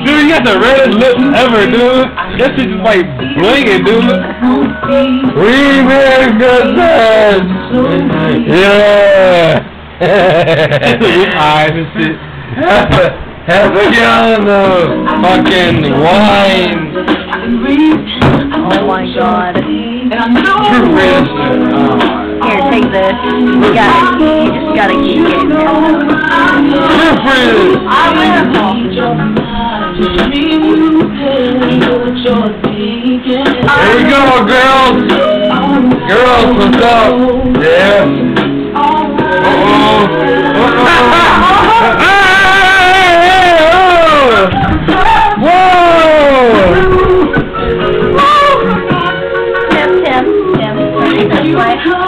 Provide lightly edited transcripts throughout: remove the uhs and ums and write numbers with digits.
Dude, you got the reddest lips ever, dude. That shit just like blinging, dude. We make good times. Yeah. With eyes and shit. Have a fucking wine. Oh my god. True rich. Here, take this. You just gotta keep getting it. True friends. Here we go, girls. Girls, what's up? Yeah.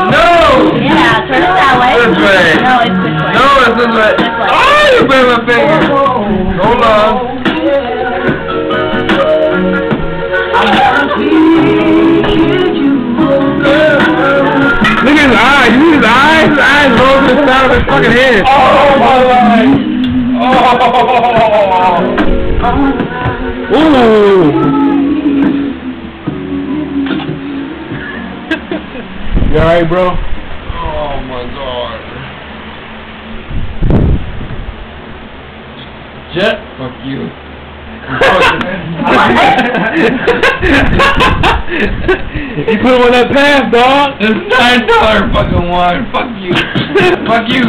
No! Yeah, turn it that way. This way. No, it's this way. No, it's this way. This way. Oh, you bit my finger. Hold on. Look at his eyes. You see his eyes? His eyes roll to the side of his fucking head. Oh, my God. Oh. Ooh. You alright, bro? Oh my god. Jet? Fuck you. You put him on that path, dog. It's $9 fucking wine. Fuck you. Fuck you.